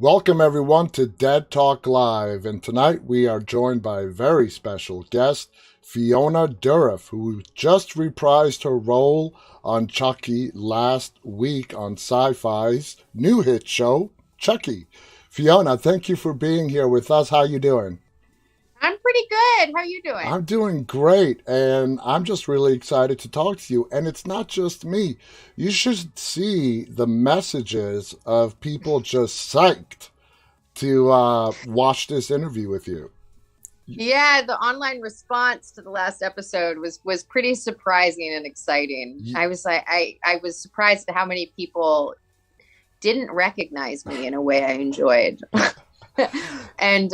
Welcome everyone to Dead Talk Live, and tonight we are joined by a very special guest, Fiona Dourif, who just reprised her role on Chucky last week on Sci-Fi's new hit show, Chucky. Fiona, thank you for being here with us. How you doing? I'm pretty good. How are you doing? I'm doing great, and I'm just really excited to talk to you. And it's not just me. You should see the messages of people just psyched to watch this interview with you. Yeah, the online response to the last episode was pretty surprising and exciting. You, I was surprised at how many people didn't recognize me in a way I enjoyed. And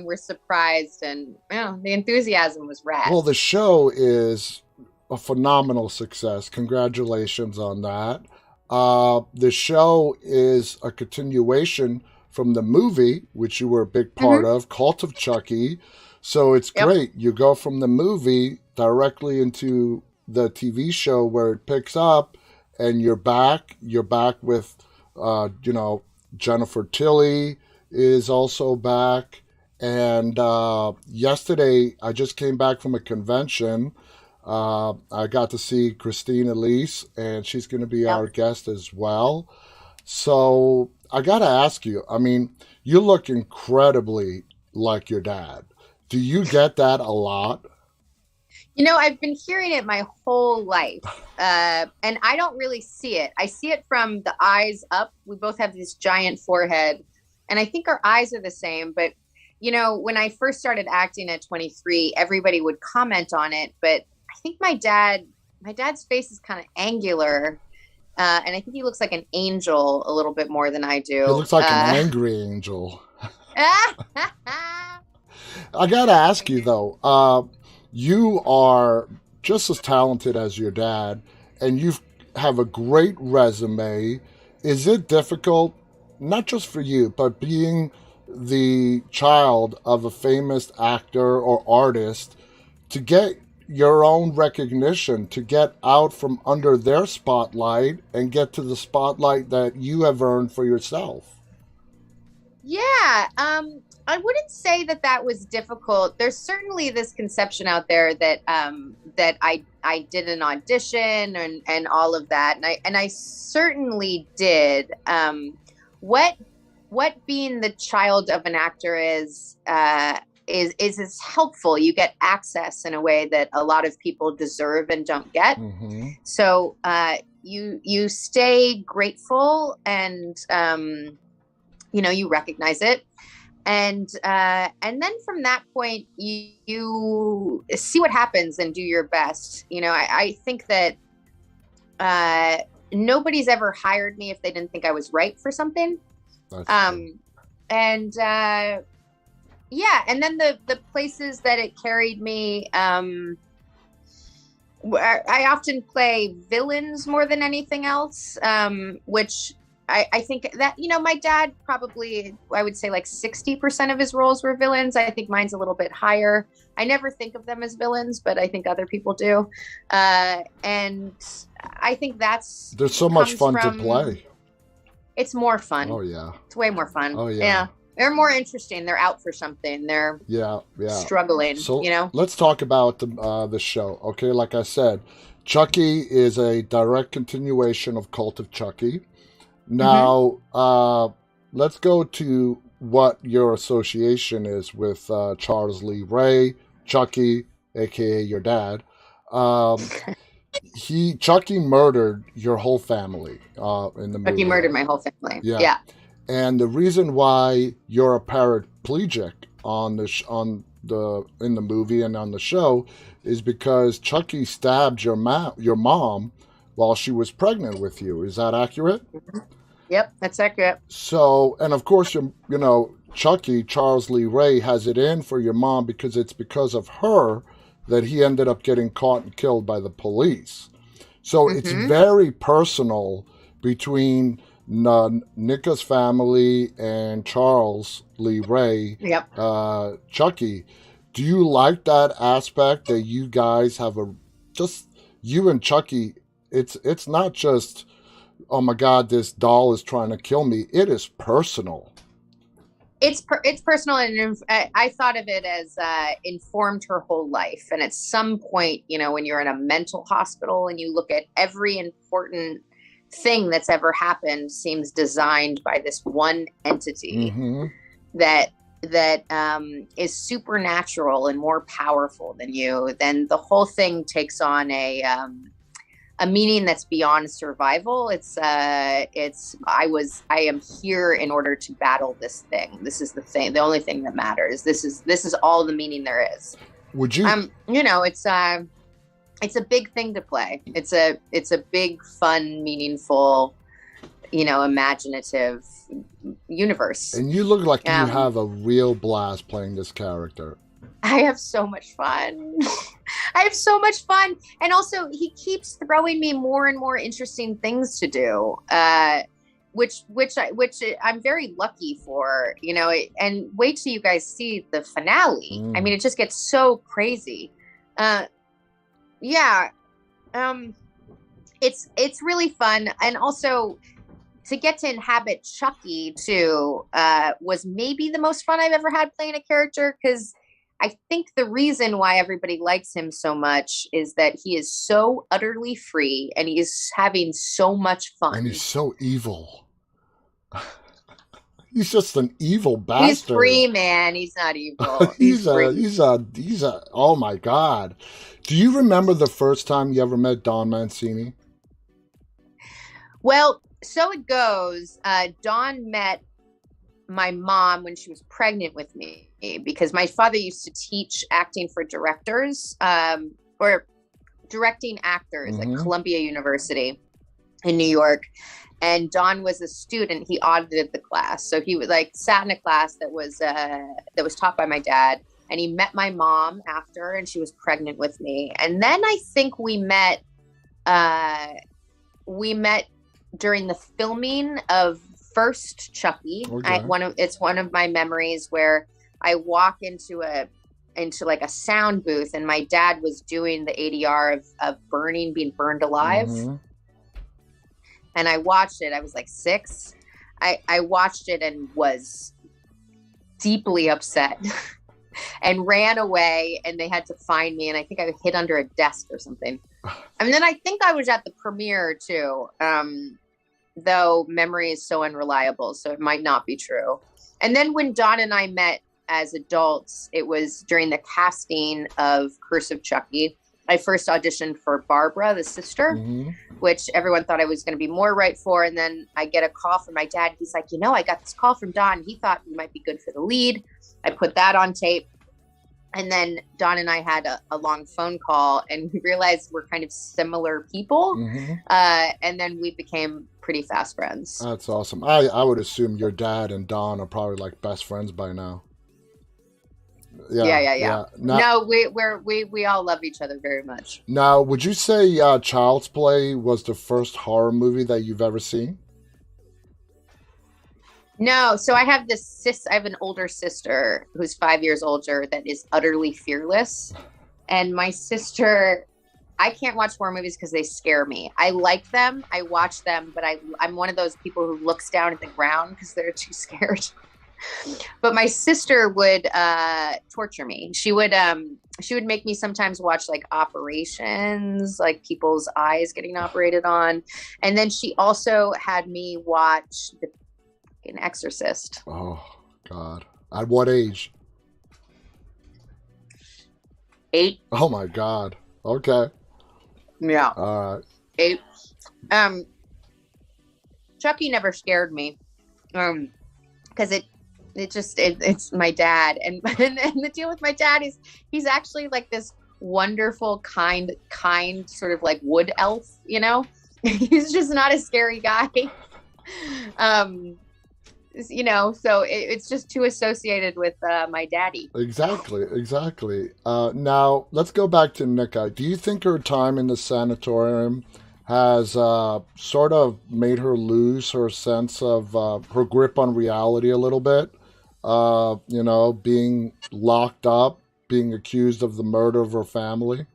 we're surprised, and the enthusiasm was rad. well, the show is a phenomenal success. Congratulations on that. The show is a continuation from the movie, which you were a big part Hmm. of, Cult of Chucky. So it's Yep. great. You go from the movie directly into the TV show where it picks up, and you're back. You're back with, Jennifer Tilly is also back. And yesterday, I just came back from a convention. I got to see Christine Elise, and she's going to be Yep. our guest as well. So I got to ask you, I mean, you look incredibly like your dad. Do you get that a lot? I've been hearing it my whole life, and I don't really see it. I see it from the eyes up. We both have this giant forehead, and I think our eyes are the same. But when I first started acting at 23, everybody would comment on it. But I think my dad's face is kind of angular, and I think he looks like an angel a little bit more than I He do. looks like an angry angel. Yeah, I got to ask you, though, you are just as talented as your dad, and you have a great resume. Is it difficult, not just for you, but being the child of a famous actor or artist, to get your own recognition, to get out from under their spotlight and get to the spotlight that you have earned for yourself? yeah. I wouldn't say that was difficult. There's certainly this conception out there that I did an audition and all of that, and I certainly did. What what being the child of an actor is helpful. You get access in a way that a lot of people deserve and don't get. Mm-hmm. So you stay grateful, and you recognize it, and then from that point you see what happens and do your best. I think that nobody's ever hired me if they didn't think I was right for something. That's true. And yeah, and then the places that it carried me, I often play villains more than anything else, which I think that, my dad probably, I would say like 60% of his roles were villains. I think mine's a little bit higher. I never think of them as villains, but I think other people do. And I think There's so much comes fun to from, play. it's more fun. Oh, yeah. It's way more fun. Oh, yeah. Yeah. They're more interesting. They're out for something. They're Yeah, yeah. struggling, So let's talk about the show. Okay, like I said, Chucky is a direct continuation of Cult of Chucky. hmm Now, let's go to what your association is with Charles Lee Ray, Chucky, aka your dad. Um, Chucky murdered your whole family in the Chucky movie. murdered my whole family. Yeah, Yeah. and the reason why you're a paraplegic on the in the movie and on the show is because Chucky stabbed your mom while she was pregnant with you. Is that accurate? Mhm. Yep, that's accurate. So, and of course, Chucky, Charles Lee Ray, has it in for your mom because it's because of her that he ended up getting caught and killed by the police. So it's hmm very personal between Nica's family and Charles Lee Ray, Yep. Chucky. Do you like that aspect that you guys have just you and Chucky? It's not just, oh my God, this doll is trying to kill me. It is personal. It's personal, and I thought of it as informed her whole life. And at some point, when you're in a mental hospital and you look at every important thing that's ever happened, seems designed by this one entity Mm-hmm. that is supernatural and more powerful than you, then the whole thing takes on a meaning that's beyond survival. I am here in order to battle this thing. This is the thing, the only thing that matters. This is all the meaning there is. Would you? It's a big thing to play. It's a big, fun, meaningful, imaginative universe. And you look like you have a real blast playing this character. I have so much fun. I have so much fun. And also he keeps throwing me more and more interesting things to do, which I'm very lucky for, and wait till you guys see the finale. I mean, it just gets so crazy. It's really fun. And also to get to inhabit Chucky too, was maybe the most fun I've ever had playing a character, because I think the reason why everybody likes him so much is that he is so utterly free and he is having so much fun. And he's so evil. He's just an evil bastard. He's free, man. He's not evil. He's a, oh my God. Do you remember the first time you ever met Don Mancini? Well, so it goes. Don met my mom when she was pregnant with me, because my father used to teach acting for directors, or directing actors at Columbia University in New York. And Don was a student. He audited the class. So he was sat in a class that was taught by my dad, and he met my mom after, and she was pregnant with me. And then I think we met during the filming of first Chucky. Okay. It's one of my memories where I walk into a sound booth, and my dad was doing the ADR of being burned alive. And I watched it. I was 6. I watched it and was deeply upset and ran away, and they had to find me. And I think I hid under a desk or something. And then I think I was at the premiere too. Though memory is so unreliable, so it might not be true. And then when Don and I met as adults, it was during the casting of Curse of Chucky. I first auditioned for Barbara, the sister, which everyone thought I was going to be more right for. And then I get a call from my dad. He's like, I got this call from Don. He thought you might be good for the lead. I put that on tape. And then Don and I had a long phone call, and we realized we're kind of similar people. And then we became pretty fast friends. That's awesome. I would assume your dad and Don are probably best friends by now. Yeah. No, we all love each other very much. Now, would you say Child's Play was the first horror movie that you've ever seen? No, so I have I have an older sister who's 5 years older that is utterly fearless. And my sister, I can't watch horror movies because they scare me. I like them, I watch them, but I'm one of those people who looks down at the ground because they're too scared. But my sister would torture me. She would make me sometimes watch operations, people's eyes getting operated on. And then she also had me watch An Exorcist. Oh God. At what age? 8. Oh my God. Okay. Yeah. All right. 8. Chucky never scared me. Because it's my dad. And the deal with my dad is he's actually this wonderful, kind sort of wood elf, He's just not a scary guy. So it's just too associated with my daddy. Exactly. Now, let's go back to Nica. Do you think her time in the sanatorium has sort of made her lose her sense of her grip on reality a little bit? Being locked up, being accused of the murder of her family?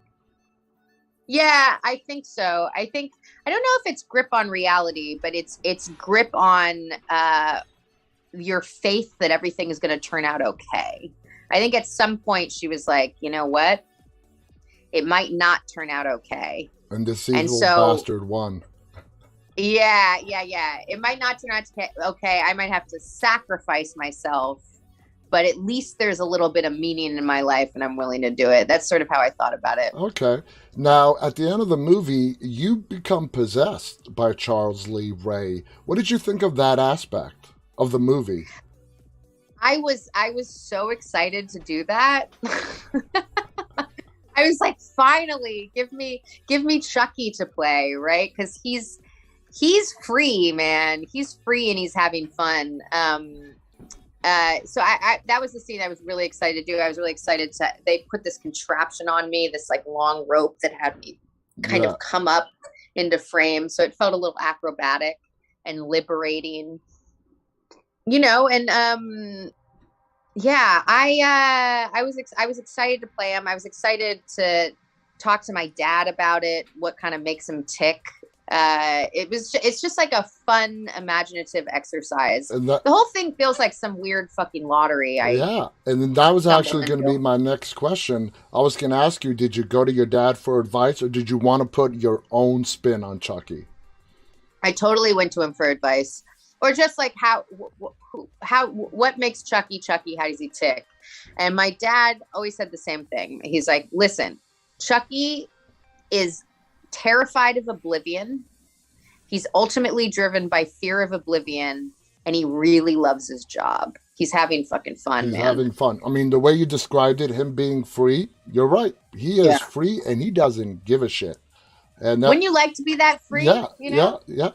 Yeah, I think so. I don't know if it's grip on reality, but it's grip on your faith that everything is going to turn out okay. I think at some point she was like, you know what? It might not turn out okay. And this evil bastard won. Yeah. It might not turn out okay. I might have to sacrifice myself, but at least there's a little bit of meaning in my life and I'm willing to do it. That's sort of how I thought about it. Okay. Now, at the end of the movie, you become possessed by Charles Lee Ray. What did you think of that aspect of the movie? I was so excited to do that. I was like, finally, give me Chucky to play, right? Because he's free, man. He's free and he's having fun. So I that was the scene I was really excited to do. I was really excited they put this contraption on me, this like long rope that had me kind of come up into frame. So it felt a little acrobatic and liberating, and I was excited to play him. I was excited to talk to my dad about it, what kind of makes him tick. It's just like a fun, imaginative exercise. The whole thing feels like some weird fucking lottery. And then that was actually going to be my next question. I was going to ask you, did you go to your dad for advice, or did you want to put your own spin on Chucky? I totally went to him for advice, or just like what makes Chucky Chucky? How does he tick? And my dad always said the same thing. He's like, listen, Chucky is terrified of oblivion. He's ultimately driven by fear of oblivion, and he really loves his job. He's having fucking fun, man. He's having fun. I mean, the way you described it, him being free, you're right. He is free, and he doesn't give a shit. And wouldn't you like to be that free? Yeah, yeah.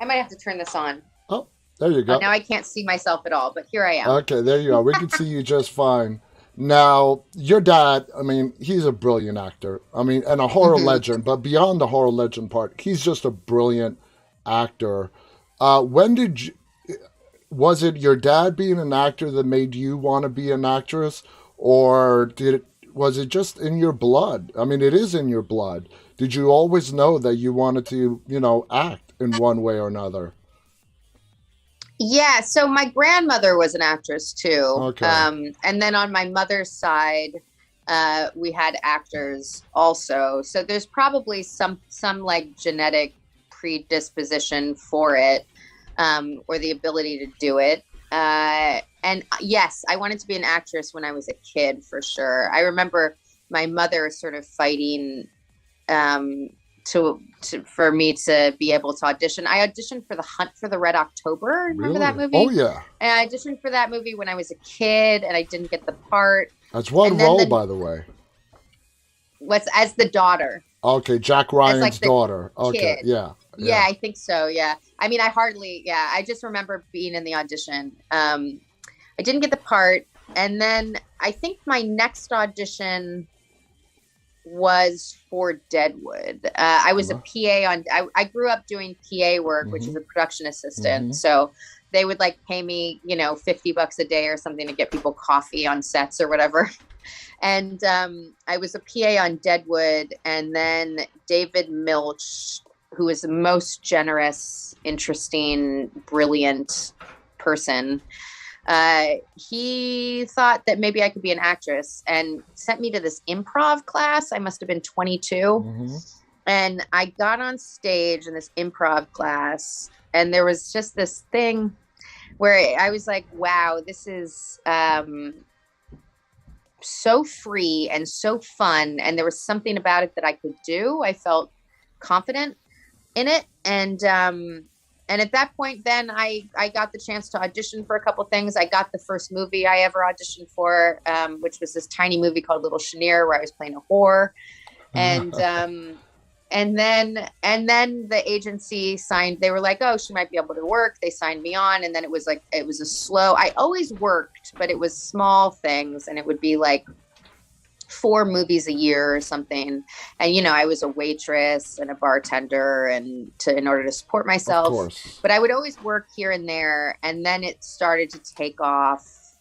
I might have to turn this on. Oh, there you go. Now I can't see myself at all, but here I am. Okay, there you are. We can see you just fine. Now, your dad, I mean, he's a brilliant actor. I mean, and a horror legend, but beyond the horror legend part, he's just a brilliant actor. Was it your dad being an actor that made you want to be an actress, or was it just in your blood? I mean, it is in your blood. Did you always know that you wanted to, act in one way or another? Yeah, so my grandmother was an actress too. Okay. And then on my mother's side, we had actors also. So there's probably some like genetic predisposition for it, or the ability to do it. And yes, I wanted to be an actress when I was a kid, for sure. I remember my mother sort of fighting for me to be able to audition. I auditioned for The Hunt for the Red October. Remember that movie? Oh, yeah. And I auditioned for that movie when I was a kid, and I didn't get the part. That's one role, by the way. As the daughter. Okay, Jack Ryan's daughter. Okay, kid. Yeah, I think so, yeah. I mean, I just remember being in the audition. I didn't get the part, and then I think my next audition was for Deadwood. I was a PA I grew up doing PA work, which is a production assistant. So they would like pay me, $50 a day or something to get people coffee on sets or whatever. And I was a PA on Deadwood, and then David Milch, who is the most generous, interesting, brilliant person, he thought that maybe I could be an actress and sent me to this improv class. I must have been 22. And I got on stage in this improv class, and there was just this thing where I was like, wow, this is so free and so fun. And there was something about it that I could do. I felt confident in it. And at that point, then I got the chance to audition for a couple things. I got the first movie I ever auditioned for, which was this tiny movie called Little Chenier, where I was playing a whore. And then the agency signed. They were like, "Oh, she might be able to work." They signed me on, and then it was a slow. I always worked, but it was small things, and it would be like 4 movies a year or something. And I was a waitress and a bartender, and in order to support myself. Of course. But I would always work here and there, and then it started to take off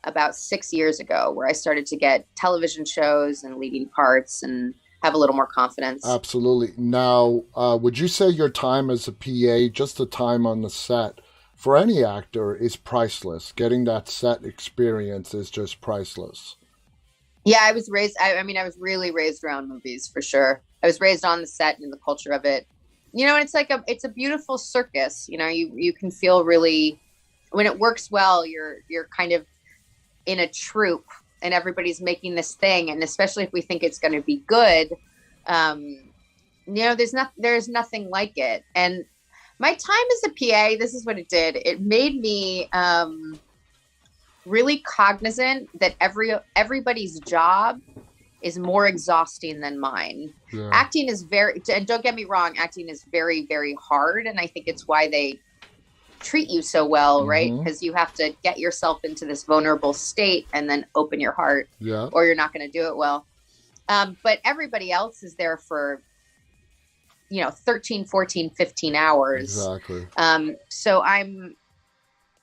about 6 years ago, where I started to get television shows and leading parts and have a little more confidence. Absolutely. Now, would you say your time as a PA, just the time on the set, for any actor is priceless. Getting that set experience is just priceless. Yeah, I was raised. I mean, I was really raised around movies for sure. I was raised on the set and the culture of it. And it's a beautiful circus. You can feel really, when it works well, you're kind of in a troupe and everybody's making this thing. And especially if we think it's going to be good, there's nothing like it. And my time as a PA, this is what it did. It made me really cognizant that everybody's job is more exhausting than mine. Yeah. Acting is and don't get me wrong, acting is very, very hard. And I think it's why they treat you so well, right? Because you have to get yourself into this vulnerable state and then open your heart, or you're not going to do it well. But everybody else is there for 13, 14, 15 hours. Exactly. So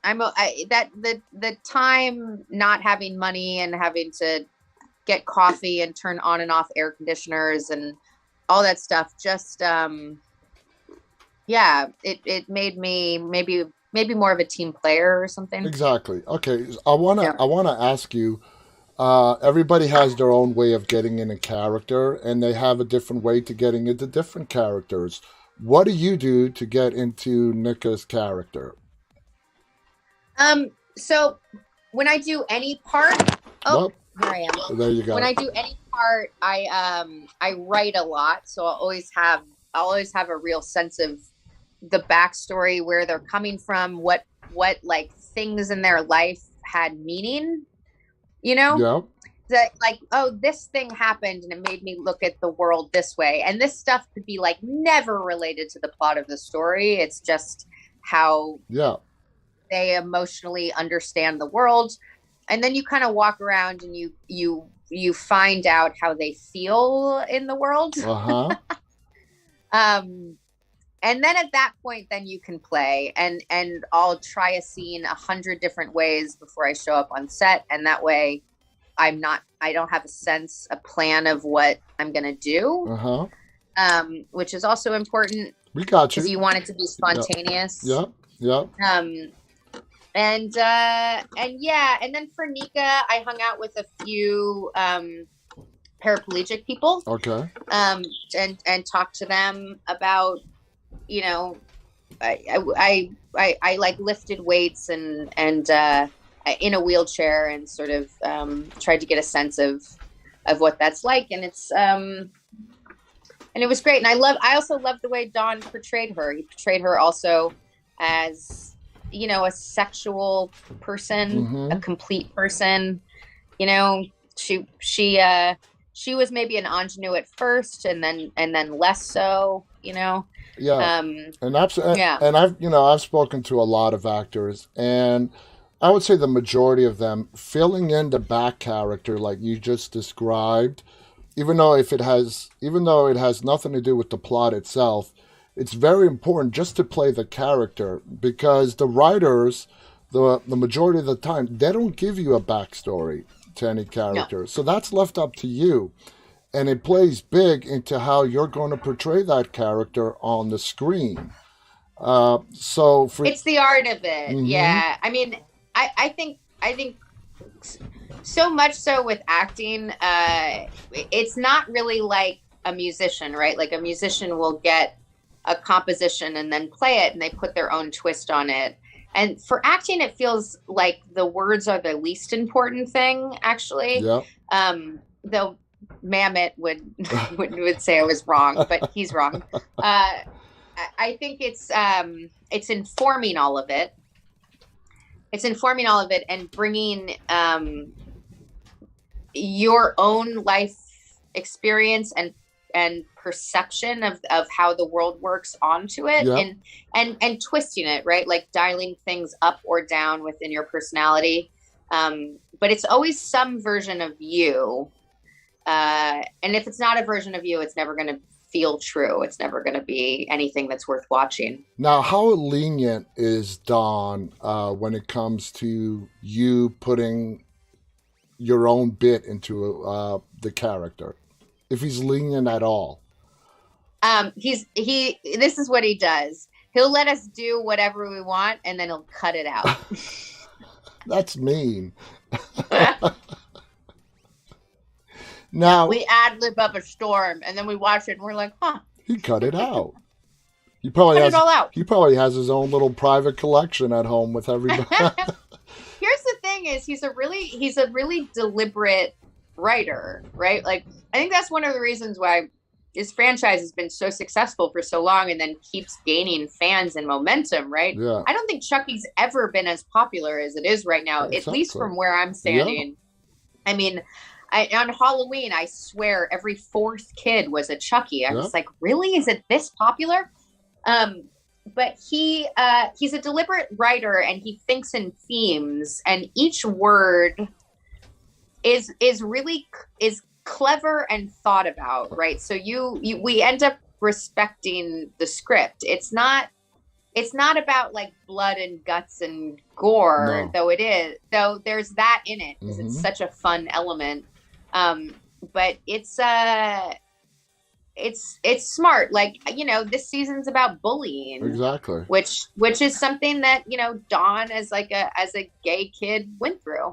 the time not having money and having to get coffee and turn on and off air conditioners and all that stuff, just it made me maybe more of a team player or something. Exactly. Okay, I wanna ask you. Everybody has their own way of getting in a character, and they have a different way to getting into different characters. What do you do to get into Nica's character? So when I do any part, here I am. There you go. When I do any part, I write a lot, so I'll always have a real sense of the backstory, where they're coming from, what like things in their life had meaning, Yeah. that like, oh, this thing happened and it made me look at the world this way. And this stuff could be like never related to the plot of the story. It's just how they emotionally understand the world. And then you kind of walk around and you find out how they feel in the world. And then at that point, then you can play, and I'll try a scene 100 different ways before I show up on set. And that way I don't have a plan of what I'm going to do. Which is also important. We got you. Because you want it to be spontaneous. Yeah. And then for Nica, I hung out with a few paraplegic people. Okay. And talked to them about, I like lifted weights and in a wheelchair, and sort of tried to get a sense of what that's like. And it's and it was great. And I also loved the way Don portrayed her. He portrayed her also as, a sexual person, a complete person. She was maybe an ingenue at first, and then less so. And I've spoken to a lot of actors, and I would say the majority of them filling in the back character like you just described, even though it has nothing to do with the plot itself, it's very important just to play the character, because the writers, the majority of the time, they don't give you a backstory to any character. No. So that's left up to you. And it plays big into how you're going to portray that character on the screen. It's the art of it. Yeah. I mean, I think so much so with acting, it's not really like a musician, right? Like a musician will get a composition and then play it, and they put their own twist on it. And for acting, it feels like the words are the least important thing, actually. Yeah. Though Mamet would say I was wrong, but he's wrong. I think it's informing all of it. It's informing all of it and bringing your own life experience and perception of how the world works onto it, and twisting it, right? Like dialing things up or down within your personality. But it's always some version of you. And if it's not a version of you, it's never going to feel true. It's never going to be anything that's worth watching. Now, how lenient is Don when it comes to you putting your own bit into the character? If he's lenient at all? This is what he does. he'll let us do whatever we want, and then he'll cut it out. That's mean. Now we ad-lib up a storm, and then we watch it, and we're like, huh. He cut it out. He probably Cut it all out. He probably has his own little private collection at home with everybody. Here's the thing: is he's a really deliberate writer, right? Like, I think that's one of the reasons why his franchise has been so successful for so long, and then keeps gaining fans and momentum, right? Yeah. I don't think Chucky's ever been as popular as it is right now, at least from where I'm standing. Yeah. I mean, on Halloween, I swear every fourth kid was a Chucky. I was like, really? Is it this popular? But he's a deliberate writer, and he thinks in themes, and each word is clever and thought about, right? So we end up respecting the script. It's not about like blood and guts and gore, though there's that in it because it's such a fun element. But it's smart. Like, this season's about bullying. Exactly. Which is something that, Don as a gay kid went through,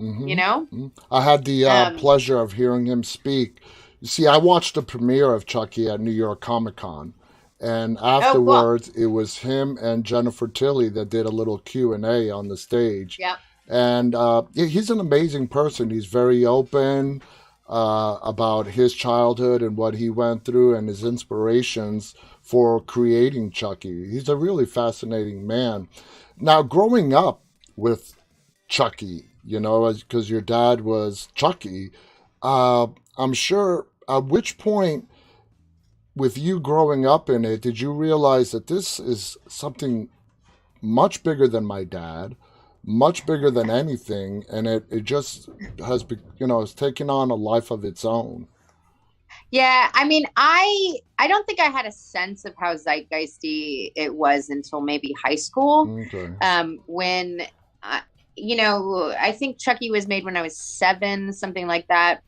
I had the pleasure of hearing him speak. You see, I watched the premiere of Chucky at New York Comic Con, and afterwards it was him and Jennifer Tilly that did a little Q&A on the stage. Yeah. And he's an amazing person. He's very open about his childhood and what he went through and his inspirations for creating Chucky. He's a really fascinating man. Now, growing up with Chucky, because your dad was Chucky, I'm sure at which point with you growing up in it, did you realize that this is something much bigger than my dad, much bigger than anything, and it just has, it's taken on a life of its own? Yeah, I mean, I don't think I had a sense of how zeitgeisty it was until maybe high school. Okay. When, I think Chucky was made when I was 7, something like that.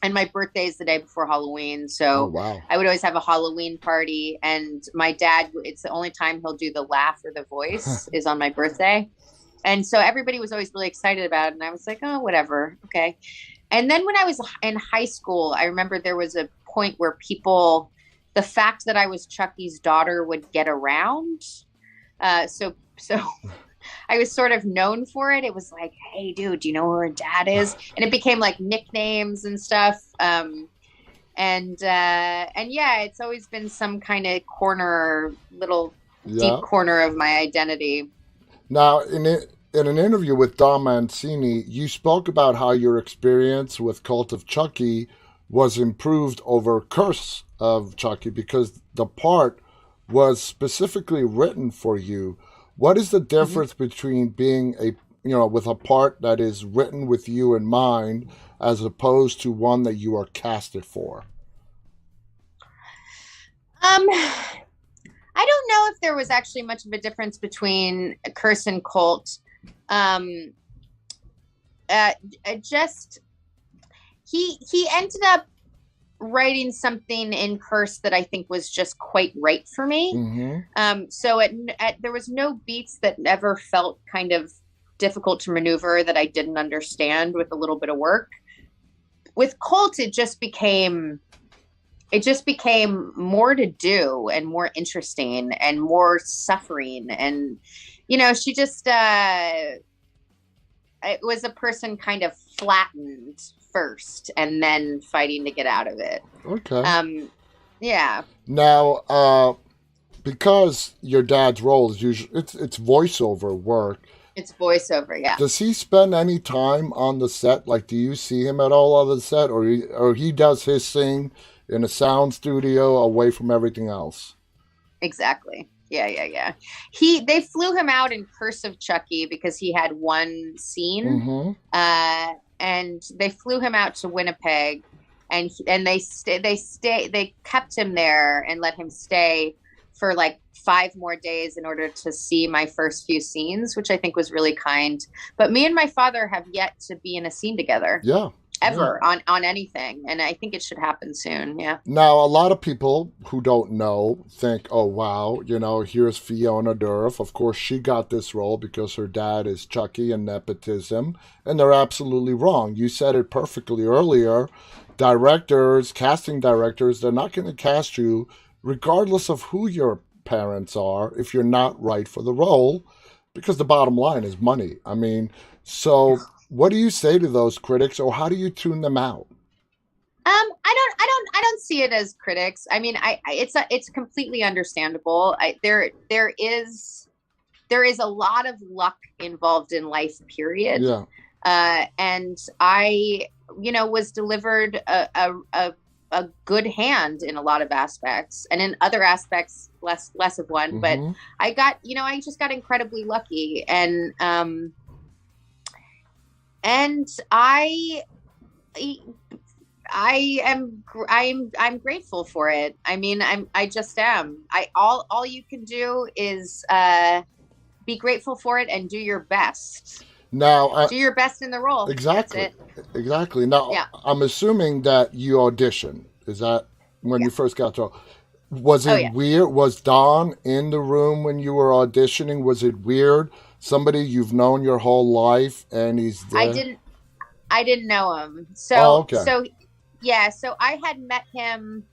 And my birthday is the day before Halloween. So I would always have a Halloween party. And my dad, it's the only time he'll do the laugh or the voice is on my birthday. And so everybody was always really excited about it. And I was like, oh, whatever. Okay. And then when I was in high school, I remember there was a point where the fact that I was Chucky's daughter would get around. So I was sort of known for it. It was like, hey, dude, do you know who her dad is? And it became like nicknames and stuff. And yeah, it's always been some kind of deep corner of my identity. Now, in an interview with Don Mancini, you spoke about how your experience with Cult of Chucky was improved over Curse of Chucky because the part was specifically written for you. What is the difference between being with a part that is written with you in mind as opposed to one that you are casted for? I don't know if there was actually much of a difference between Curse and Cult. He ended up writing something in Curse that I think was just quite right for me. So there was no beats that ever felt kind of difficult to maneuver that I didn't understand with a little bit of work. With Cult, it just became more to do and more interesting and more suffering. And, she just, it was a person kind of flattened first and then fighting to get out of it. Okay. Yeah. Now, because your dad's role is usually, it's voiceover work. It's voiceover, yeah. Does he spend any time on the set? Like, do you see him at all on the set, or he does his thing in a sound studio away from everything else? Exactly. Yeah. They flew him out in Curse of Chucky because he had one scene, and they flew him out to Winnipeg, and they kept him there and let him stay for like 5 more days in order to see my first few scenes, which I think was really kind. But me and my father have yet to be in a scene together. Yeah. Yeah. ever on anything. And I think it should happen soon. Yeah. Now, a lot of people who don't know think, oh, wow, here's Fiona Dourif. Of course, she got this role because her dad is Chucky and nepotism. And they're absolutely wrong. You said it perfectly earlier. Casting directors, they're not going to cast you regardless of who your parents are if you're not right for the role, because the bottom line is money. I mean, so what do you say to those critics, or how do you tune them out? I don't see it as critics. I mean, it's completely understandable. There is a lot of luck involved in life, period. Yeah. And I, was delivered a good hand in a lot of aspects, and in other aspects, less of one. But I just got incredibly lucky, and I'm grateful for it. I mean, I just am. All you can do is be grateful for it and do your best. Now, do your best in the role. Exactly. Now, yeah. I'm assuming that you auditioned. Is that when you first got to? Was it weird? Was Don in the room when you were auditioning? Was it weird? Somebody you've known your whole life, and he's there? I didn't know him. So I had met him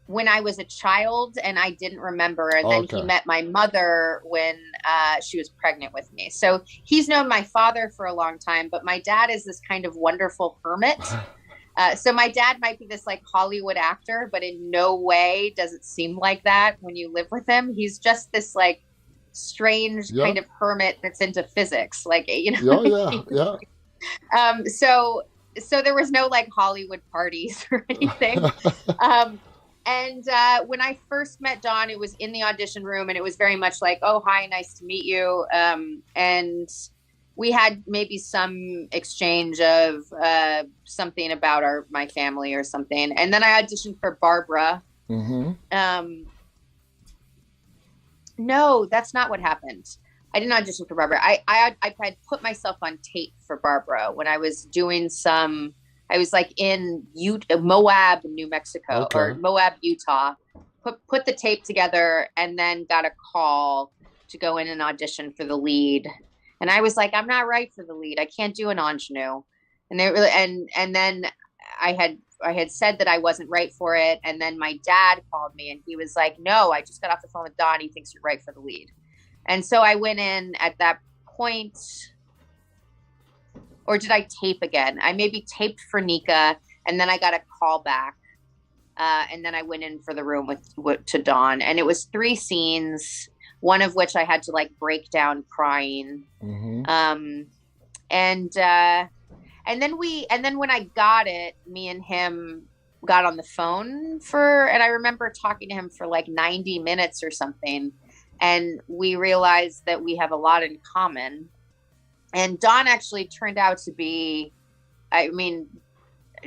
when I was a child, and I didn't remember. And then he met my mother when she was pregnant with me. So he's known my father for a long time, but my dad is this kind of wonderful hermit. So my dad might be this like Hollywood actor, but in no way does it seem like that when you live with him. He's just this like strange kind of hermit that's into physics. Like, So there was no like Hollywood parties or anything. And when I first met Don, it was in the audition room, and it was very much like, oh, hi, nice to meet you. And we had maybe some exchange of something about my family or something. And then I auditioned for Barbara. No, that's not what happened. I didn't audition for Barbara. I had put myself on tape for Barbara when I was doing I was like in Moab, New Mexico, or Moab, Utah. Put the tape together, and then got a call to go in and audition for the lead. And I was like, I'm not right for the lead. I can't do an ingenue. And then I had said that I wasn't right for it. And then my dad called me, and he was like, no, I just got off the phone with Don. He thinks you're right for the lead. And so I went in at that point. Or did I tape again? I maybe taped for Nica, and then I got a call back. And then I went in for the room to Don. And it was 3 scenes, one of which I had to like break down crying. And then when I got it, me and him got on the phone and I remember talking to him for like 90 minutes or something. And we realized that we have a lot in common. And Don actually turned out to be, I mean,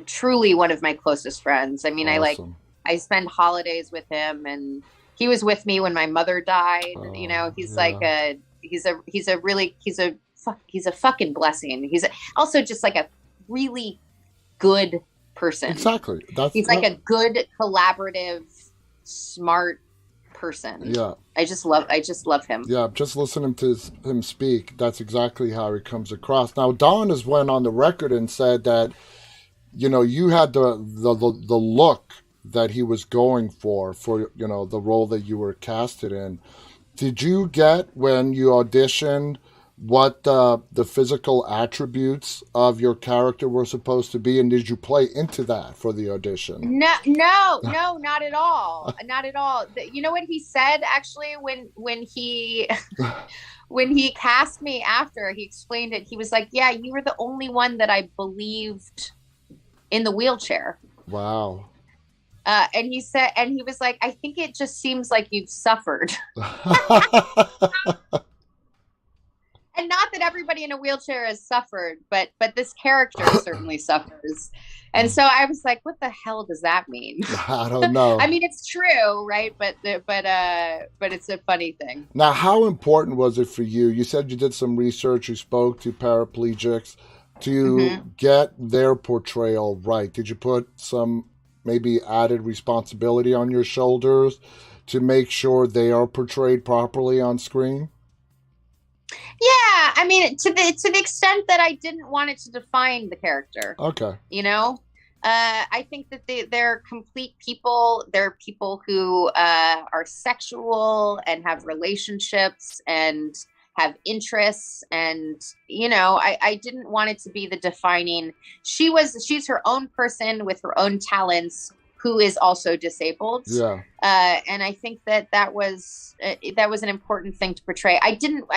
truly one of my closest friends. I mean, awesome. I spend holidays with him, and he was with me when my mother died. He's a fucking blessing. He's also just like a really good person. Exactly. He's like a good, collaborative, smart person. Yeah. I just love him. Yeah, just listening to him speak, that's exactly how he comes across. Now, Don has went on the record and said that, you had the look that he was going for the role that you were casted in. Did you get, when you auditioned, what the physical attributes of your character were supposed to be, and did you play into that for the audition? No, not at all. Not at all. You know what he said actually when he when he cast me after, he explained it. He was like, "Yeah, you were the only one that I believed in the wheelchair." Wow. And he was like, "I think it just seems like you've suffered." And not that everybody in a wheelchair has suffered, but this character certainly suffers. And so I was like, what the hell does that mean? I don't know. I mean, it's true, right? But it's a funny thing. Now, how important was it for you? You said you did some research, you spoke to paraplegics. to get their portrayal right? Did you put some maybe added responsibility on your shoulders to make sure they are portrayed properly on screen? Yeah, I mean, to the extent that I didn't want it to define the character. Okay. You know, I think that they're complete people. They're people who are sexual and have relationships and have interests. And, I didn't want it to be the defining. She's her own person with her own talents who is also disabled. Yeah. And I think that was an important thing to portray. I didn't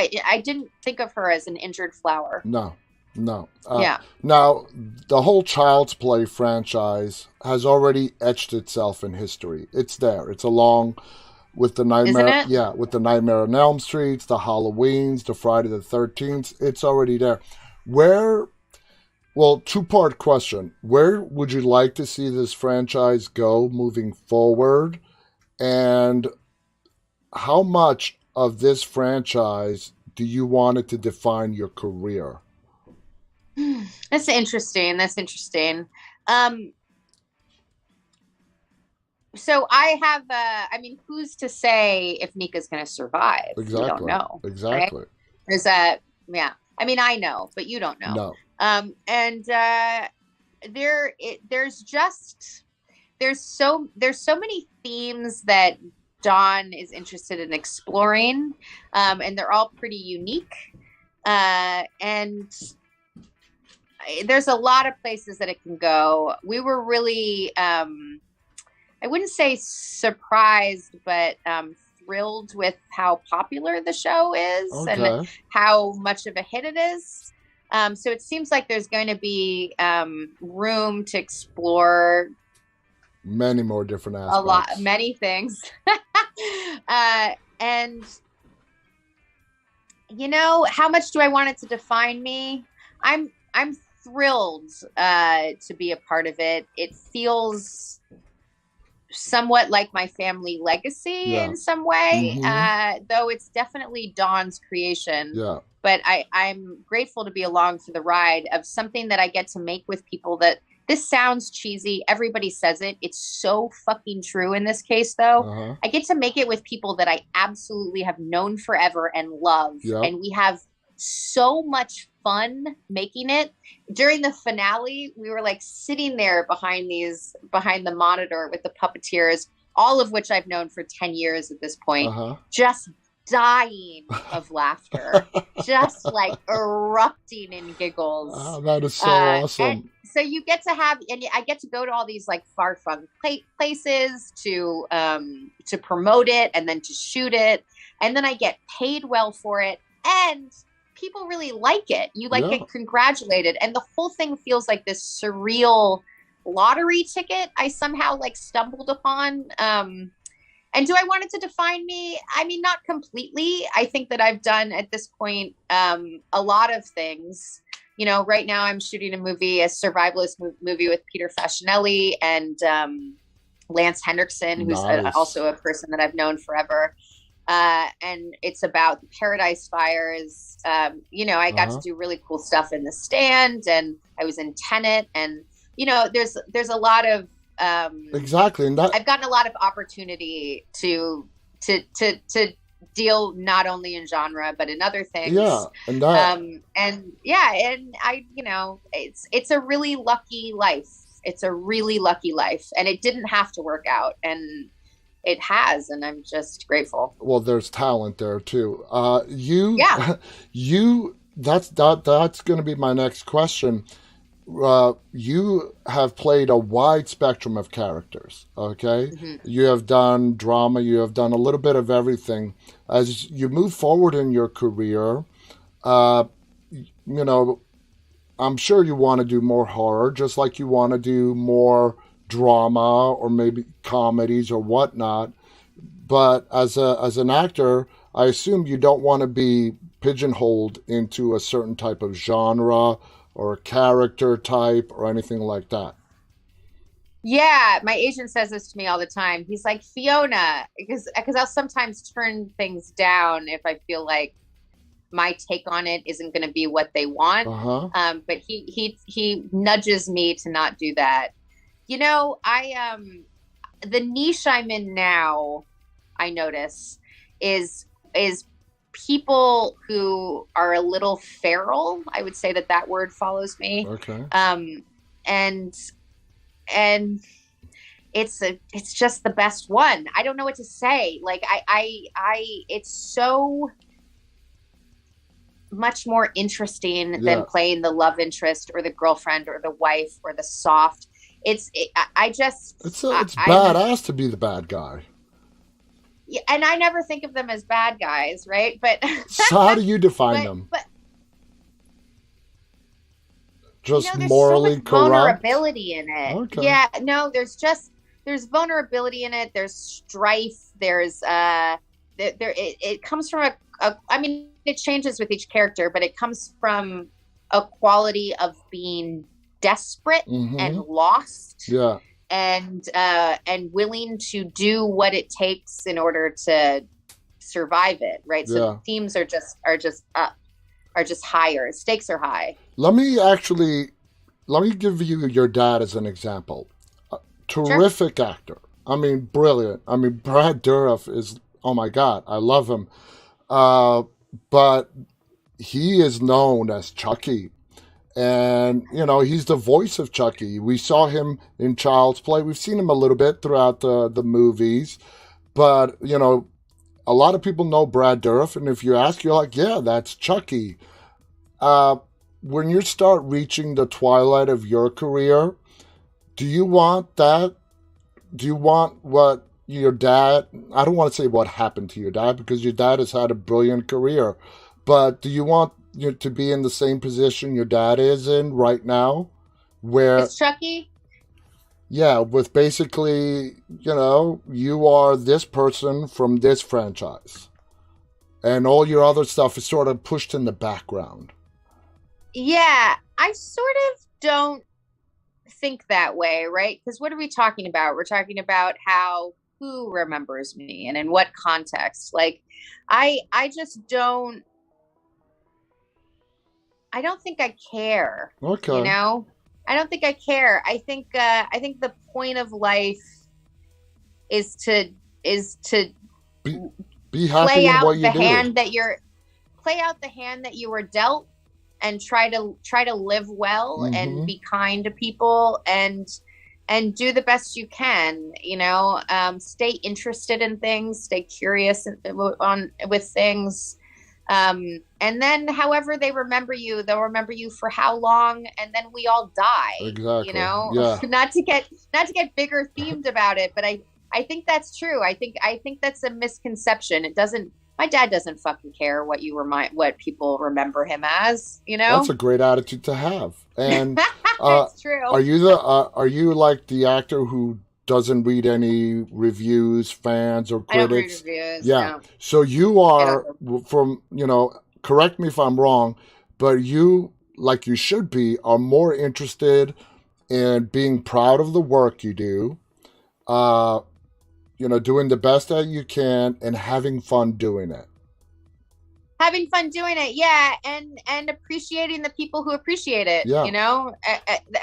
think of her as an injured flower. No. Yeah. Now, the whole Child's Play franchise has already etched itself in history. It's there. It's along with the Nightmare. Isn't it? Yeah, with the Nightmare on Elm Streets, the Halloweens, the Friday the 13th. It's already there. Well, two-part question. Where would you like to see this franchise go moving forward? And how much of this franchise do you want it to define your career? That's interesting. So I have, who's to say if Nica's going to survive? Exactly. We don't know. Exactly. Right? There's a, yeah. I mean, I know, but you don't know. No. There's so many themes that Don is interested in exploring, and they're all pretty unique. And there's a lot of places that it can go. We were really, I wouldn't say surprised, but thrilled with how popular the show is and how much of a hit it is. So it seems like there's going to be room to explore many more different aspects. Many things. And how much do I want it to define me? I'm thrilled to be a part of it. It feels somewhat like my family legacy in some way, though it's definitely Don's creation. Yeah. But I'm grateful to be along for the ride of something that I get to make with people that this sounds cheesy. Everybody says it. It's so fucking true in this case, though. I get to make it with people that I absolutely have known forever and love. Yep. And we have so much fun making it. During the finale, we were like sitting there behind the monitor with the puppeteers, all of which I've known for 10 years at this point, just dying of laughter, just like erupting in giggles. Oh, that is so awesome. And so you get to have, and I get to go to all these like far-flung places to promote it and then to shoot it. And then I get paid well for it. And people really like it. You get congratulated. And the whole thing feels like this surreal lottery ticket I somehow stumbled upon. And do I want it to define me? I mean, not completely. I think that I've done at this point a lot of things. Right now I'm shooting a survivalist movie with Peter Facinelli and Lance Hendrickson, who's also a person that I've known forever. And it's about the Paradise Fires. I got to do really cool stuff in The Stand, and I was in Tenet, and there's a lot of exactly. And I've gotten a lot of opportunity to deal not only in genre but in other things. Yeah, and I it's a really lucky life. It's a really lucky life, and it didn't have to work out, and it has, and I'm just grateful. Well, there's talent there too. That's going to be my next question. You have played a wide spectrum of characters. Okay, you have done drama. You have done a little bit of everything. As you move forward in your career, I'm sure you want to do more horror, just like you want to do more drama or maybe comedies or whatnot. But as an actor, I assume you don't want to be pigeonholed into a certain type of genre or a character type or anything like that. Yeah, my agent says this to me all the time. He's like, Fiona, because I'll sometimes turn things down if I feel like my take on it isn't going to be what they want. But he nudges me to not do that. You know, the niche I'm in now, I notice, is people who are a little feral. I would say that word follows me. Okay. And it's just the best one. I don't know what to say. Like it's so much more interesting than playing the love interest or the girlfriend or the wife or the soft. It's badass to be the bad guy. Yeah, and I never think of them as bad guys, right? But so how do you define them? But just there's morally so much corrupt vulnerability in it. Okay. Yeah, no, there's vulnerability in it. There's strife. There's it comes from I mean, it changes with each character, but it comes from a quality of being desperate and lost. Yeah. And willing to do what it takes in order to survive it, right? So the themes are just higher. Stakes are high. Let me give you your dad as an example. Terrific actor. I mean, brilliant. I mean, Brad Dourif is, oh my God, I love him. But he is known as Chucky. And, he's the voice of Chucky. We saw him in Child's Play. We've seen him a little bit throughout the movies. But, a lot of people know Brad Dourif. And if you ask, you're like, yeah, that's Chucky. When you start reaching the twilight of your career, do you want that? Do you want what your dad... I don't want to say what happened to your dad, because your dad has had a brilliant career. But do you want to be in the same position your dad is in right now, where it's Chucky? Yeah, with basically, you are this person from this franchise, and all your other stuff is sort of pushed in the background. Yeah, I sort of don't think that way, right? Because what are we talking about? We're talking about who remembers me and in what context. Like, I just don't. I don't think I care. Okay. I don't think I care. I think the point of life is to be happy in what you do. Play out the hand that you were dealt, and try to live well and be kind to people and do the best you can. Stay interested in things, stay curious with things. And then however they remember you, they'll remember you for how long, and then we all die. Exactly. Yeah. not to get bigger themed about it, but I think that's true. I think that's a misconception. My dad doesn't fucking care what people remember him as, That's a great attitude to have. And it's true. Are you like the actor who doesn't read any reviews, fans, or critics? I don't read reviews. Yeah. No. So you are from, correct me if I'm wrong, but you, like you should be, are more interested in being proud of the work you do, doing the best that you can and having fun doing it. Having fun doing it, yeah, and appreciating the people who appreciate it,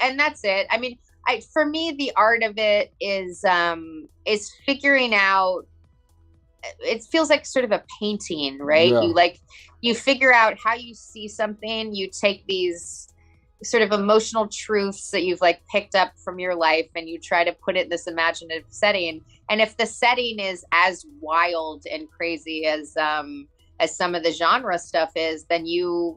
and that's it. I mean, for me, the art of it is figuring out. It feels like sort of a painting, right? Yeah. You figure out how you see something. You take these sort of emotional truths that you've picked up from your life, and you try to put it in this imaginative setting. And if the setting is as wild and crazy as some of the genre stuff is, then you're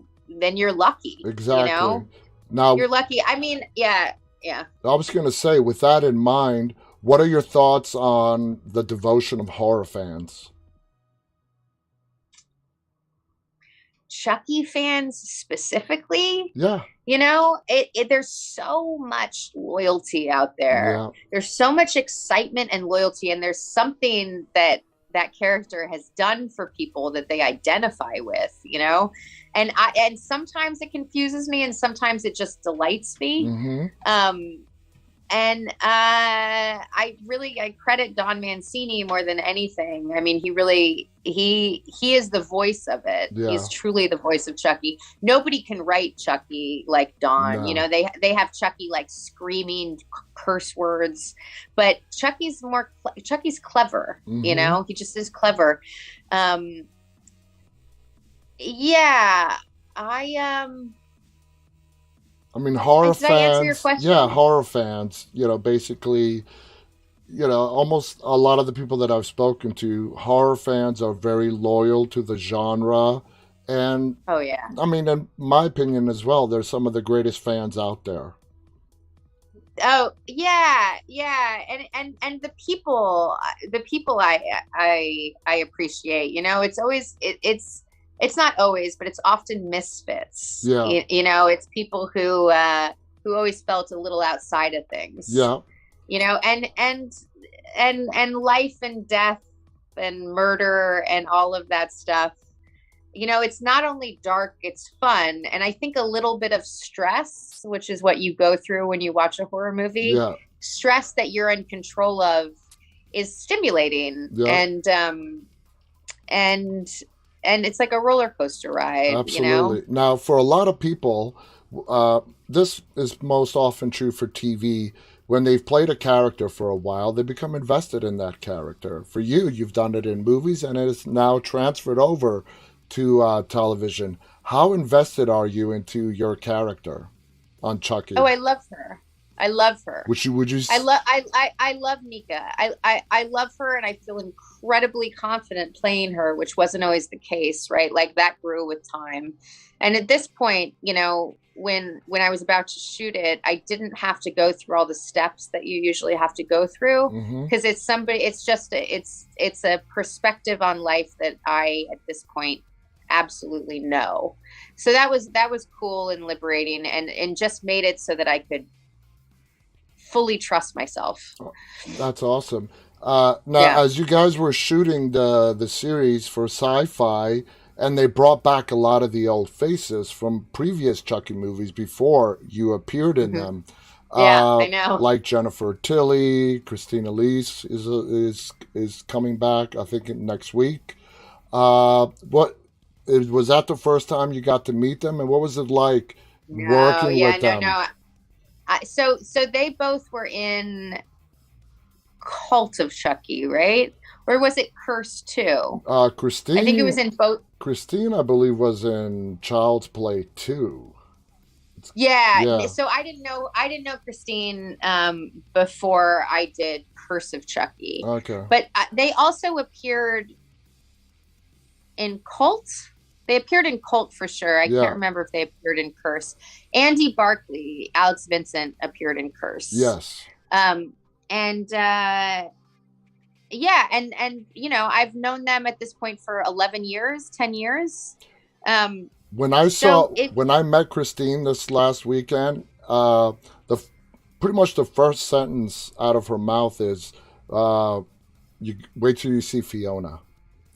lucky. Exactly. Now you're lucky. I mean, yeah. I was going to say, with that in mind, what are your thoughts on the devotion of horror fans? Chucky fans specifically? Yeah. There's so much loyalty out there. Yeah. There's so much excitement and loyalty, and there's something that character has done for people that they identify with, and sometimes it confuses me, and sometimes it just delights me. I credit Don Mancini more than anything. I mean, he is the voice of it. Yeah. He's truly the voice of Chucky. Nobody can write Chucky like Don. You No. know, they have Chucky like screaming curse words, but Chucky's clever. You Mm-hmm. know, he just is clever. Um, yeah, I I mean, horror did I answer your fans, yeah, question? horror fans, basically, almost a lot of the people that I've spoken to, horror fans are very loyal to the genre. And Oh yeah. I mean, in my opinion as well, they're some of the greatest fans out there. Oh yeah, yeah, and the people I appreciate. You know, it's always it's not always, but it's often misfits. Yeah, You know, it's people who always felt a little outside of things. yeah, You know, and life and death and murder and all of that stuff. You know, it's not only dark, it's fun. And I think a little bit of stress, which is what you go through when you watch a horror movie, yeah, stress that you're in control of is stimulating. yeah, And and it's like a roller coaster ride, you know? absolutely. Now, for a lot of people, this is most often true for TV. When they've played a character for a while, they become invested in that character. For you, you've done it in movies and it is now transferred over to television. How invested are you into your character on Oh, Chucky? I love her. I love her. Would you? I love Nika. I love her and I feel incredibly confident playing her, which wasn't always the case, right? Like that grew with time. And at this point, you know, when I was about to shoot it, I didn't have to go through all the steps that you usually have to go through Mm-hmm. because it's a perspective on life that I at this point absolutely know. So that was cool and liberating and just made it so that I could fully trust myself. That's awesome. Now, Yeah. as you guys were shooting the series for Sci-Fi, and they brought back a lot of the old faces from previous Chucky movies before you appeared in Hmm. them, Yeah, I know. like Jennifer Tilly, Christina Lees is coming back. I think next week. What was that the first time you got to meet them, and what was it like No, working yeah, with no, them? no. So they both were in Cult of Chucky, right? Or was it Curse too? I think it was Christine, in both. Christine, I believe, was in Child's Play too. Yeah. Yeah. So I didn't know Christine before I did Curse of Chucky, Okay. but they also appeared in Cult. They appeared in Cult for sure. I can't Yeah. remember if they appeared in Curse. Andy Barkley, Alex Vincent appeared in Curse. Yes. Um, and yeah, and you know, I've known them at this point for 11 years, 10 years. Um, so it When I met Christine this last weekend, the pretty much the first sentence out of her mouth is, "You wait till you see Fiona."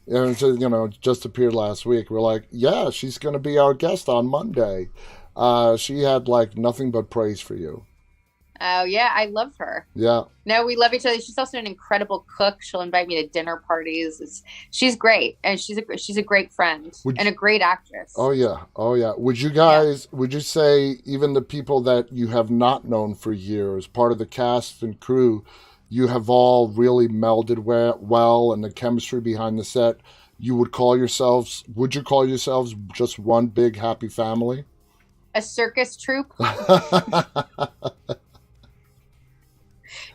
And so, just appeared last week. We're like, yeah, she's going to be our guest on Monday. She had like nothing but praise for you. Oh yeah, I love her. Yeah. No, we love each other. She's also an incredible cook. She'll invite me to dinner parties. She's great, and she's a great friend Would and a great actress. Oh yeah, oh yeah. Yeah. Would you say even the people that you have not known for years, part of the cast and crew, you have all really melded well, and the chemistry behind the set, would you call yourselves just one big happy family? A circus troupe.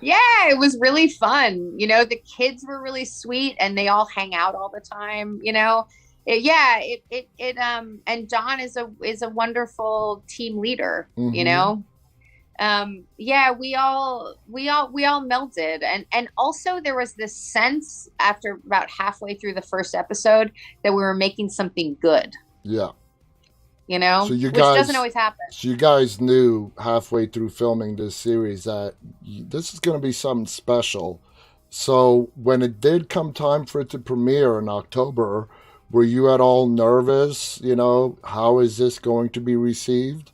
Yeah, it was really fun. You know, the kids were really sweet and they all hang out all the time, you know. And Don is a wonderful team leader, you Mm-hmm. know. Yeah, we all melted and also there was this sense after about halfway through the first episode that we were making something good, Yeah. you know, So you which doesn't guys, always happen. so you guys knew halfway through filming this series that this is going to be something special. So when it did come time for it to premiere in October, were you at all nervous? How is this going to be received?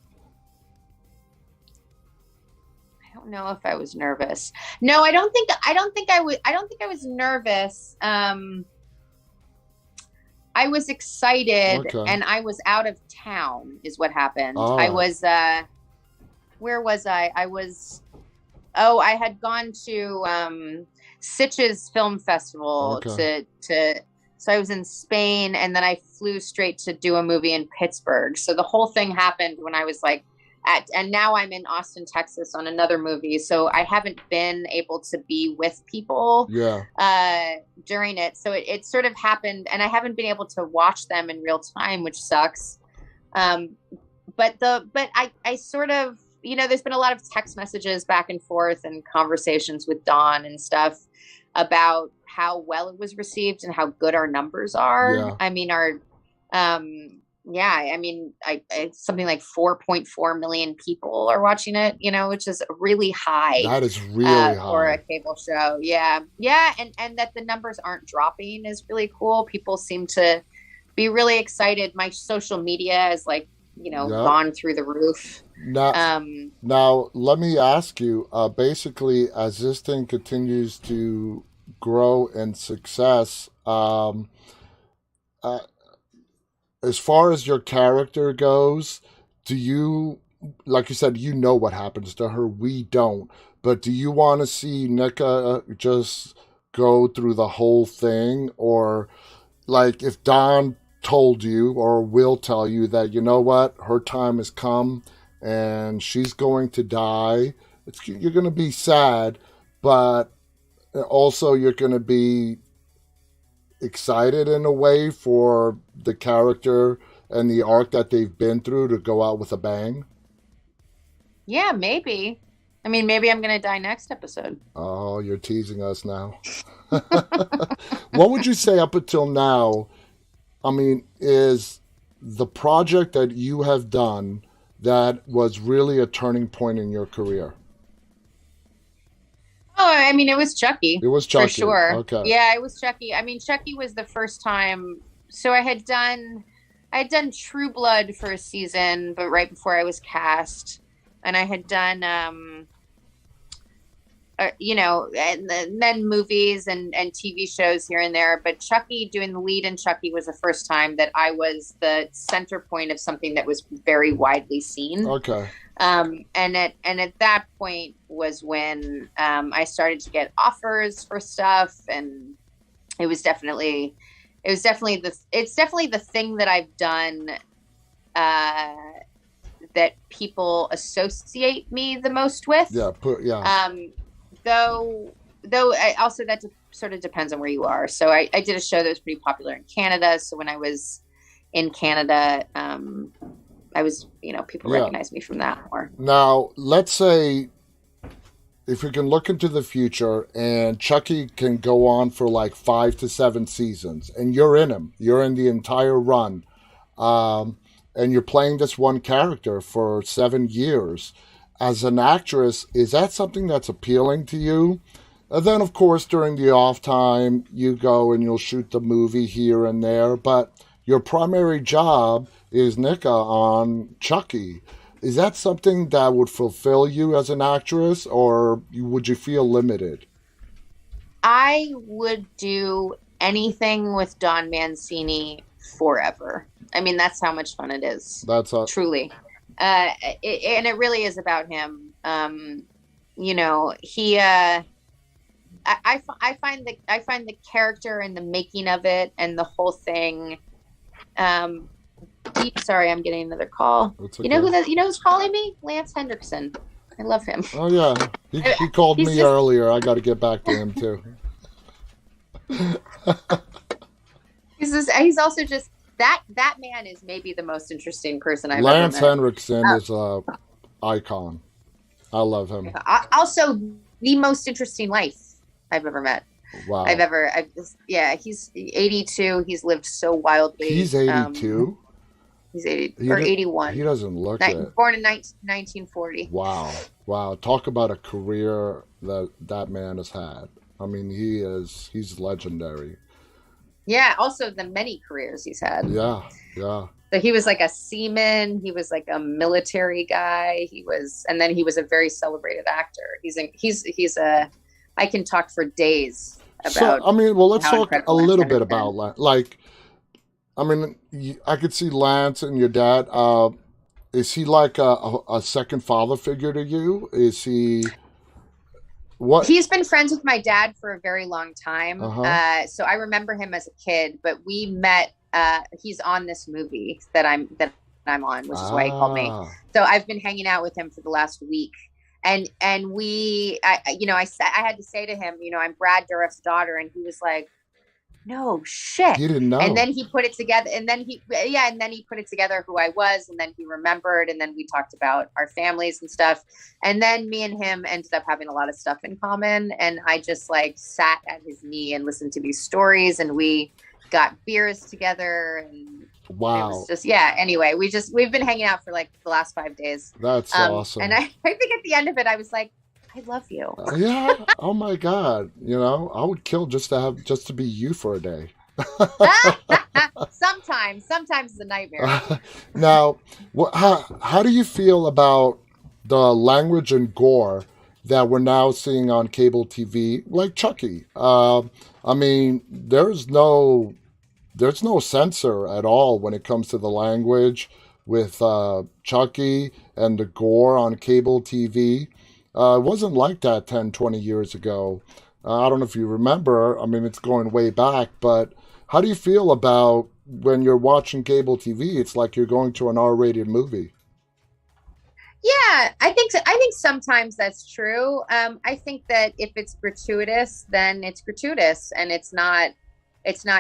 don't know if I was nervous. No, I don't think I was nervous. I was excited, Okay. and I was out of town is what happened. All I right. was where was I? I had gone to Sitges Film Festival Okay. to so I was in Spain, and then I flew straight to do a movie in Pittsburgh. So the whole thing happened when I was like and now I'm in Austin, Texas on another movie. So I haven't been able to be with people Yeah. during it. So it sort of happened, and I haven't been able to watch them in real time, which sucks. But I sort of, there's been a lot of text messages back and forth and conversations with Don and stuff about how well it was received and how good our numbers are. Yeah. I mean, something like 4.4 million people are watching it, which is really high. That is really for high. a cable show. Yeah. Yeah. And that the numbers aren't dropping is really cool. People seem to be really excited. My social media is like, Yep. gone through the roof. Now, let me ask you, basically, as this thing continues to grow in success, as far as your character goes, do you, like you said, what happens to her? We don't. But do you want to see Nica just go through the whole thing? Or, like, if Don told you or will tell you that, you know what, her time has come and she's going to die, you're going to be sad, but also you're going to be excited in a way for the character and the arc that they've been through to go out with a bang. Yeah, maybe. I mean, maybe I'm going to die next episode. Oh, you're teasing us now. What would you say up until now, I mean, is the project that you have done that was really a turning point in your career? Oh, I mean, it was Chucky. It was Chucky. For sure. Okay. Yeah, it was Chucky. I mean, Chucky was the first time. So I had done True Blood for a season, but right before I was cast. And I had done, and then movies and TV shows here and there. But Chucky, doing the lead in Chucky, was the first time that I was the center point of something that was very widely seen. Okay. And at that point was when I started to get offers for stuff, and it's definitely the thing that I've done that people associate me the most with. Yeah. Though I also, that sort of depends on where you are. So I did a show that was pretty popular in Canada. So when I was in Canada, I was, people recognize me from that more. Now, let's say if we can look into the future and Chucky can go on for like 5 to 7 seasons and you're in him, you're in the entire run, and you're playing this one character for 7 years. As an actress, is that something that's appealing to you? And then, of course, during the off time, you go and you'll shoot the movie here and there, but your primary job is Nica on Chucky. Is that something that would fulfill you as an actress, or would you feel limited? I would do anything with Don Mancini forever. I mean, that's how much fun it is. Truly. And it really is about him. He, I find the character and the making of it and the whole thing. Sorry, I'm getting another call. Okay. You know who's calling me? Lance Hendrickson. I love him. Oh yeah, he called me earlier. I got to get back to him too. He's also just that man is maybe the most interesting person I've Lance ever met. Henriksen is a icon. I love him. Also, the most interesting life I've ever met. Wow. He's 82. He's lived so wildly. He's 82. He's 80 or 81. He doesn't look it. Born in 1940. Wow. Talk about a career that man has had. I mean, he's legendary. Yeah. Also, the many careers he's had. Yeah. So he was like a seaman. He was like a military guy. And then he was a very celebrated actor. I can talk for days about. So, I mean, well, let's how talk a incredible little Lance bit Henriksen. about like, I mean, I could see Lance and your dad. Is he like a second father figure to you? Is he what? He's been friends with my dad for a very long time. Uh-huh. So I remember him as a kid, but we met. He's on this movie that I'm on, which is why he called me. Ah, So I've been hanging out with him for the last week, and I had to say to him, I'm Brad Dourif's daughter, and he was like, no shit. he didn't And know. then he put it together, and then he put it together who I was, and then he remembered, and then we talked about our families and stuff. And then me and him ended up having a lot of stuff in common. And I just like sat at his knee and listened to these stories, and we got beers together, and it Wow, was just, anyway, we've been hanging out for like the last 5 days. that's awesome. And I think at the end of it, I was like, I love you. Yeah. Oh my God. I would kill just to be you for a day. Sometimes it's a nightmare. Now, how do you feel about the language and gore that we're now seeing on cable TV, like Chucky? I mean, there's no censor at all when it comes to the language with Chucky and the gore on cable TV. It wasn't like that 10, 20 years ago. I don't know if you remember. I mean, it's going way back, but how do you feel about when you're watching cable TV? It's like you're going to an R-rated movie. Yeah, I think so. I think sometimes that's true. I think that if it's gratuitous, then it's gratuitous, and it's not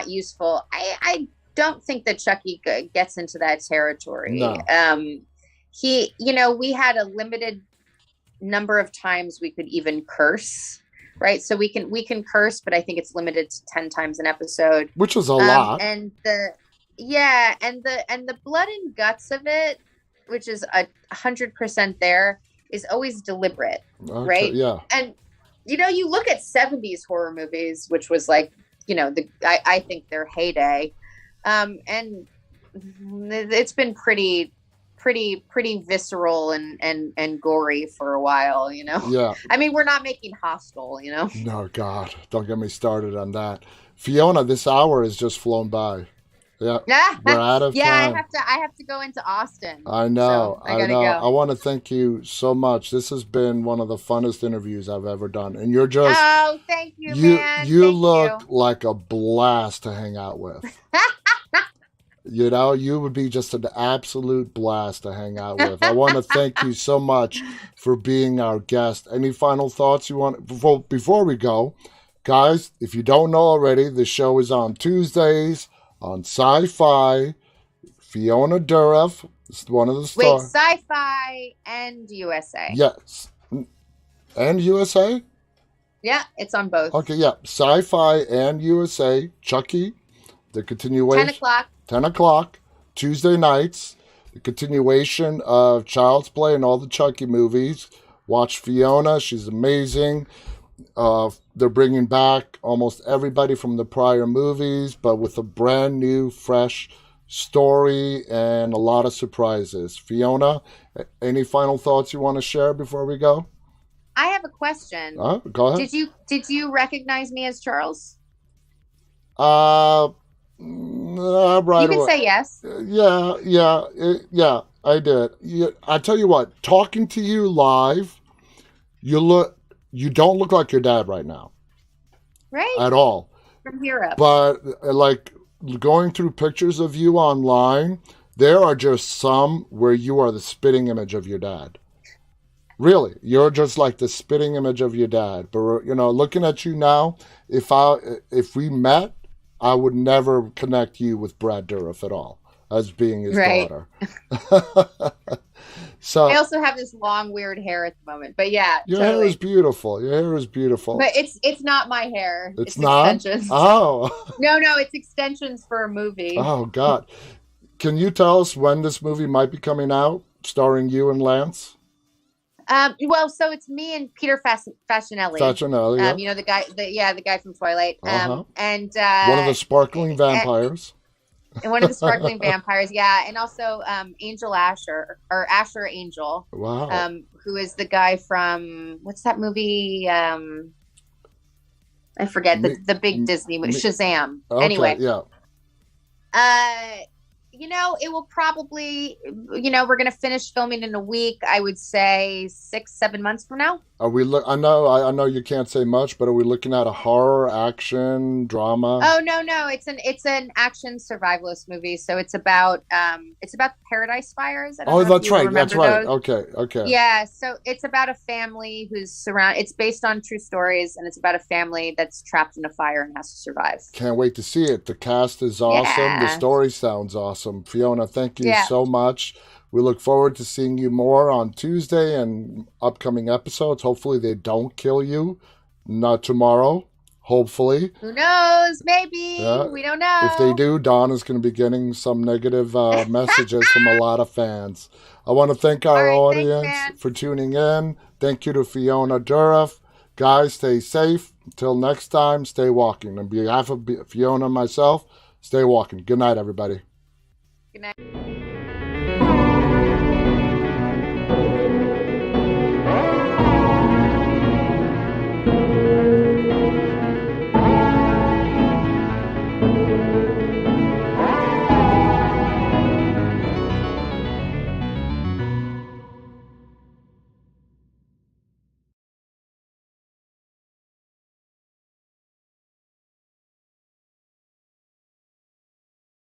useful. I don't think that Chucky gets into that territory. No. We had a limited number of times we could even curse, right? So we can curse, but I think it's limited to 10 times an episode, Which is a lot. and the blood and guts of it, which is 100% there, is always deliberate, Okay, right? yeah. And you look at 70s horror movies, which was like, I think their heyday, and it's been pretty visceral and gory for a while. Yeah. I mean, we're not making Hostel. No, God, don't get me started on that. Fiona, this hour has just flown by. Yeah, we're out of time. I have to go into Austin. I know. So I gotta go. I want to thank you so much. This has been one of the funnest interviews I've ever done, and you're just Oh, thank you, man. you Thank look you. like a blast to hang out with. You would be just an absolute blast to hang out with. I want to thank you so much for being our guest. Any final thoughts you want before we go? Guys, if you don't know already, the show is on Tuesdays on Sci-Fi. Fiona Dourif is one of the Wait, stars. Sci-Fi and USA. Yes. And USA? Yeah, it's on both. Okay, yeah. Sci-Fi and USA. Chucky, the continuation. 10 o'clock. 10 o'clock, Tuesday nights, the continuation of Child's Play and all the Chucky movies. Watch Fiona. She's amazing. They're bringing back almost everybody from the prior movies, but with a brand new, fresh story and a lot of surprises. Fiona, any final thoughts you want to share before we go? I have a question. Go ahead. Did you recognize me as Charles? Right You can away. say yes. Yeah, I did. I tell you what, talking to you live, you don't look like your dad right now Right? at all. From Europe. But like going through pictures of you online, there are just some where you are the spitting image of your dad. Really, you're just like the spitting image of your dad. But looking at you now, if we met, I would never connect you with Brad Dourif at all as being his Right. daughter. So I also have this long, weird hair at the moment. But yeah, your totally. hair is beautiful. Your hair is beautiful. But it's not my hair. It's not? Extensions. Oh. No, it's extensions for a movie. Oh, God. Can you tell us when this movie might be coming out, starring you and Lance? Well, so it's me and Peter Facinelli. Facinelli, yeah. The guy from Twilight. Uh-huh. And One of the sparkling vampires. one of the sparkling vampires. Yeah, and also Angel Asher or Asher Angel, Wow. who is the guy from what's that movie? I forget the big Disney movie, Shazam. Okay, Anyway, yeah. It will probably, we're going to finish filming in a week. I would say 6-7 months from now. Are we I know you can't say much, but are we looking at a horror, action, drama? Oh no, it's an action survivalist movie. So it's about the Paradise Fires. I don't know if That's you right. remember That's right. those. Okay. Yeah, so it's about a family who's surrounded. It's based on true stories, and it's about a family that's trapped in a fire and has to survive. Can't wait to see it. The cast is awesome. The Yeah. story sounds awesome. Fiona, thank you Yeah. so much. We look forward to seeing you more on Tuesday and upcoming episodes. Hopefully they don't kill you. Not tomorrow. Hopefully. Who knows? Maybe. Yeah. We don't know. If they do, Don is going to be getting some negative messages from a lot of fans. I want to thank our audience for tuning in. Thank you to Fiona Dourif. Guys, stay safe. Until next time, stay walking. On behalf of Fiona and myself, stay walking. Good night, everybody. Good night.